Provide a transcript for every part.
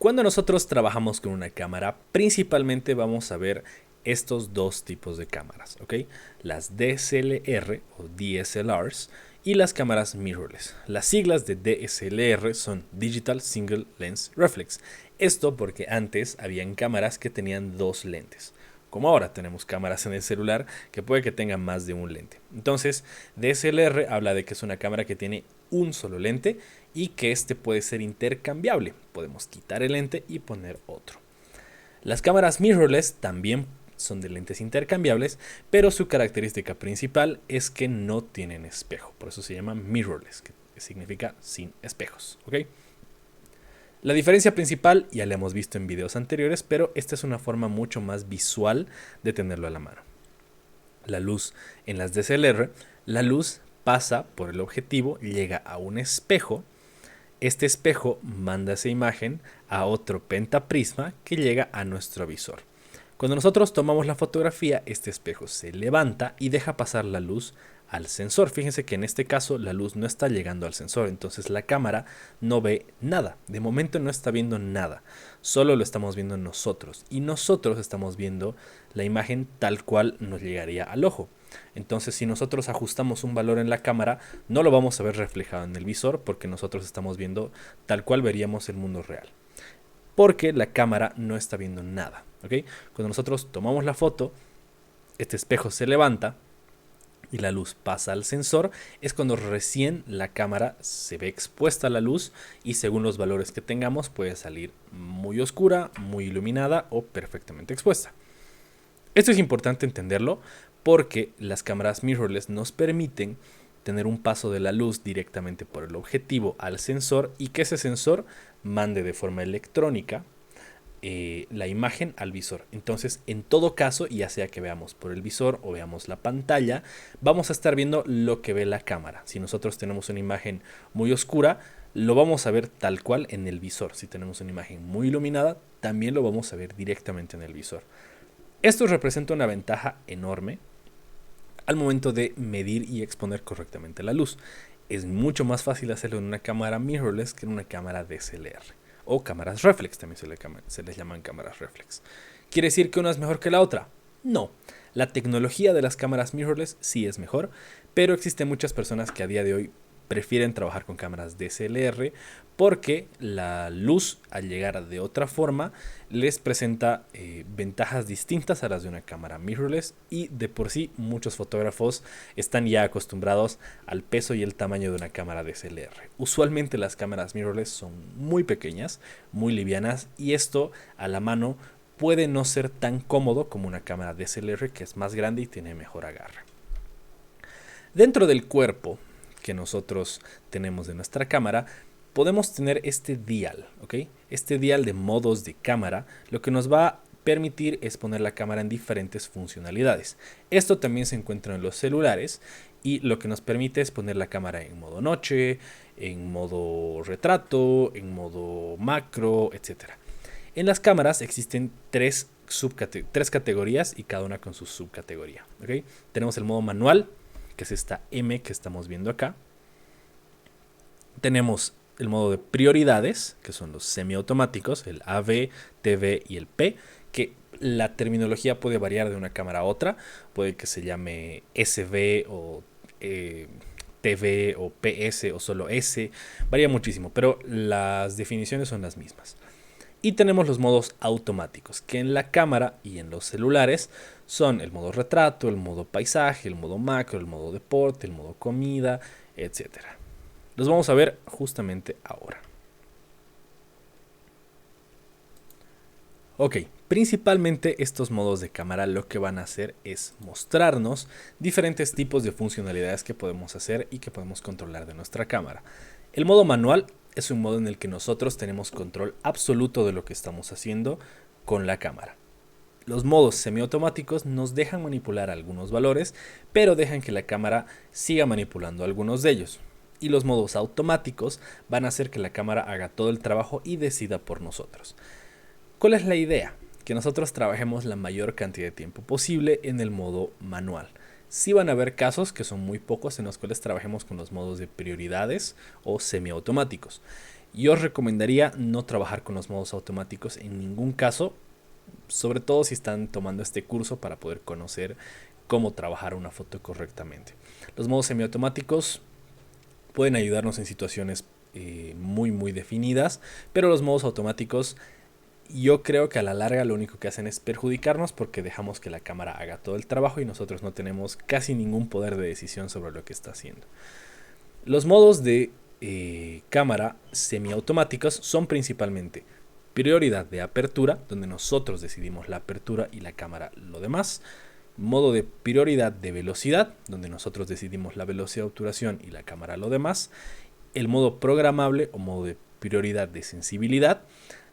Cuando nosotros trabajamos con una cámara, principalmente vamos a ver estos dos tipos de cámaras, ¿ok? Las DSLR o DSLRs y las cámaras mirrorless. Las siglas de DSLR son Digital Single Lens Reflex. Esto porque antes habían cámaras que tenían dos lentes. Como ahora tenemos cámaras en el celular que puede que tengan más de un lente. Entonces, DSLR habla de que es una cámara que tiene un solo lente y que este puede ser intercambiable. Podemos quitar el lente y poner otro. Las cámaras mirrorless también son de lentes intercambiables, pero su característica principal es que no tienen espejo. Por eso se llama mirrorless, que significa sin espejos, ¿ok? La diferencia principal ya la hemos visto en videos anteriores, pero esta es una forma mucho más visual de tenerlo a la mano. La luz en las DSLR, la luz pasa por el objetivo, llega a un espejo. Este espejo manda esa imagen a otro pentaprisma que llega a nuestro visor. Cuando nosotros tomamos la fotografía, este espejo se levanta y deja pasar la luz al sensor. Fíjense que en este caso la luz no está llegando al sensor, entonces la cámara no ve nada. De momento no está viendo nada, solo lo estamos viendo nosotros y nosotros estamos viendo la imagen tal cual nos llegaría al ojo. Entonces si nosotros ajustamos un valor en la cámara, no lo vamos a ver reflejado en el visor porque nosotros estamos viendo tal cual veríamos el mundo real. Porque la cámara no está viendo nada, ¿ok? Cuando nosotros tomamos la foto, este espejo se levanta y la luz pasa al sensor, es cuando recién la cámara se ve expuesta a la luz y según los valores que tengamos puede salir muy oscura, muy iluminada o perfectamente expuesta. Esto es importante entenderlo porque las cámaras mirrorless nos permiten tener un paso de la luz directamente por el objetivo al sensor y que ese sensor mande de forma electrónica la imagen al visor. Entonces, en todo caso, ya sea que veamos por el visor o veamos la pantalla, vamos a estar viendo lo que ve la cámara. Si nosotros tenemos una imagen muy oscura, lo vamos a ver tal cual en el visor. Si tenemos una imagen muy iluminada, también lo vamos a ver directamente en el visor. Esto representa una ventaja enorme al momento de medir y exponer correctamente la luz. Es mucho más fácil hacerlo en una cámara mirrorless que en una cámara DSLR. O cámaras reflex, también se les llaman cámaras reflex. ¿Quiere decir que una es mejor que la otra? No. La tecnología de las cámaras mirrorless sí es mejor, pero existen muchas personas que a día de hoy prefieren trabajar con cámaras DSLR porque la luz al llegar de otra forma les presenta ventajas distintas a las de una cámara mirrorless y de por sí muchos fotógrafos están ya acostumbrados al peso y el tamaño de una cámara DSLR. Usualmente las cámaras mirrorless son muy pequeñas, muy livianas y esto a la mano puede no ser tan cómodo como una cámara DSLR que es más grande y tiene mejor agarre. Dentro del cuerpo que nosotros tenemos de nuestra cámara, podemos tener este dial, ¿ok? Este dial de modos de cámara, lo que nos va a permitir es poner la cámara en diferentes funcionalidades. Esto también se encuentra en los celulares y lo que nos permite es poner la cámara en modo noche, en modo retrato, en modo macro, etc. En las cámaras existen tres categorías y cada una con su subcategoría, ¿ok? Tenemos el modo manual, que es esta M que estamos viendo acá. Tenemos el modo de prioridades, que son los semiautomáticos, el AV, TV y el P, que la terminología puede variar de una cámara a otra. Puede que se llame SV o TV o PS o solo S. Varía muchísimo, pero las definiciones son las mismas. Y tenemos los modos automáticos, que en la cámara y en los celulares son el modo retrato, el modo paisaje, el modo macro, el modo deporte, el modo comida, etc. Los vamos a ver justamente ahora. Ok, principalmente estos modos de cámara lo que van a hacer es mostrarnos diferentes tipos de funcionalidades que podemos hacer y que podemos controlar de nuestra cámara. El modo manual es un modo en el que nosotros tenemos control absoluto de lo que estamos haciendo con la cámara. Los modos semiautomáticos nos dejan manipular algunos valores, pero dejan que la cámara siga manipulando algunos de ellos. Y los modos automáticos van a hacer que la cámara haga todo el trabajo y decida por nosotros. ¿Cuál es la idea? Que nosotros trabajemos la mayor cantidad de tiempo posible en el modo manual. Sí van a haber casos, que son muy pocos, en los cuales trabajemos con los modos de prioridades o semiautomáticos. Yo os recomendaría no trabajar con los modos automáticos en ningún caso, sobre todo si están tomando este curso para poder conocer cómo trabajar una foto correctamente. Los modos semiautomáticos pueden ayudarnos en situaciones muy definidas, pero los modos automáticos yo creo que a la larga lo único que hacen es perjudicarnos porque dejamos que la cámara haga todo el trabajo y nosotros no tenemos casi ningún poder de decisión sobre lo que está haciendo. Los modos de cámara semiautomáticos son principalmente prioridad de apertura, donde nosotros decidimos la apertura y la cámara lo demás. Modo de prioridad de velocidad, donde nosotros decidimos la velocidad de obturación y la cámara lo demás. El modo programable o modo de prioridad de sensibilidad,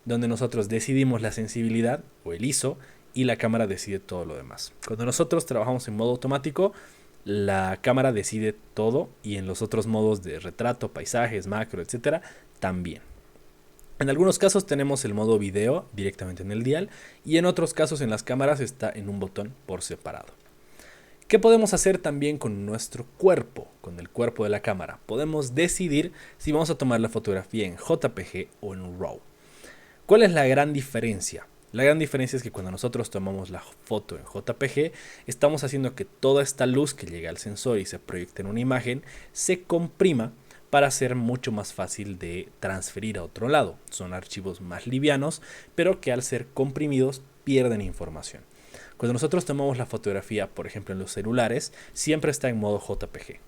donde nosotros decidimos la sensibilidad o el ISO y la cámara decide todo lo demás. Cuando nosotros trabajamos en modo automático, la cámara decide todo y en los otros modos de retrato, paisajes, macro, etcétera, también. En algunos casos tenemos el modo video directamente en el dial y en otros casos en las cámaras está en un botón por separado. ¿Qué podemos hacer también con nuestro cuerpo, con el cuerpo de la cámara? Podemos decidir si vamos a tomar la fotografía en JPG o en RAW. ¿Cuál es la gran diferencia? La gran diferencia es que cuando nosotros tomamos la foto en JPG, estamos haciendo que toda esta luz que llega al sensor y se proyecta en una imagen se comprima para ser mucho más fácil de transferir a otro lado. Son archivos más livianos, pero que al ser comprimidos pierden información. Cuando nosotros tomamos la fotografía, por ejemplo en los celulares, siempre está en modo JPG,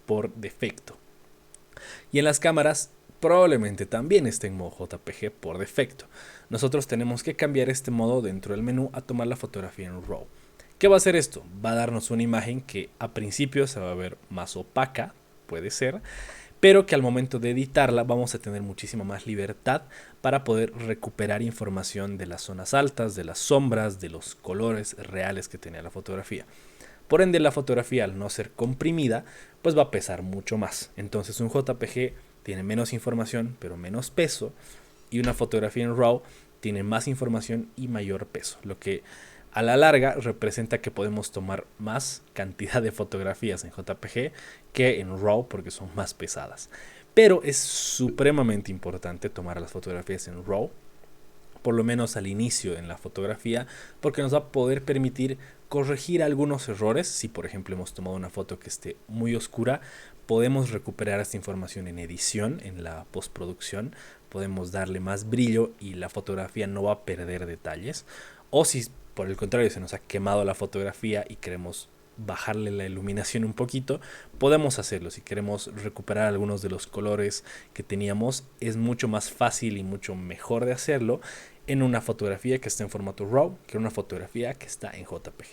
por defecto. Y en las cámaras probablemente también esté en modo JPG por defecto. Nosotros tenemos que cambiar este modo dentro del menú a tomar la fotografía en RAW. ¿Qué va a hacer esto? Va a darnos una imagen que a principio se va a ver más opaca, puede ser, pero que al momento de editarla vamos a tener muchísima más libertad para poder recuperar información de las zonas altas, de las sombras, de los colores reales que tenía la fotografía. Por ende, la fotografía, al no ser comprimida, pues va a pesar mucho más. Entonces un JPG tiene menos información, pero menos peso, y una fotografía en RAW tiene más información y mayor peso, lo que a la larga representa que podemos tomar más cantidad de fotografías en JPG que en RAW porque son más pesadas. Pero es supremamente importante tomar las fotografías en RAW, por lo menos al inicio en la fotografía, porque nos va a poder permitir corregir algunos errores. Si por ejemplo hemos tomado una foto que esté muy oscura, podemos recuperar esta información en edición, en la postproducción, podemos darle más brillo y la fotografía no va a perder detalles. O si por el contrario se nos ha quemado la fotografía y queremos bajarle la iluminación un poquito, podemos hacerlo. Si queremos recuperar algunos de los colores que teníamos, es mucho más fácil y mucho mejor de hacerlo en una fotografía que está en formato RAW que en una fotografía que está en JPG.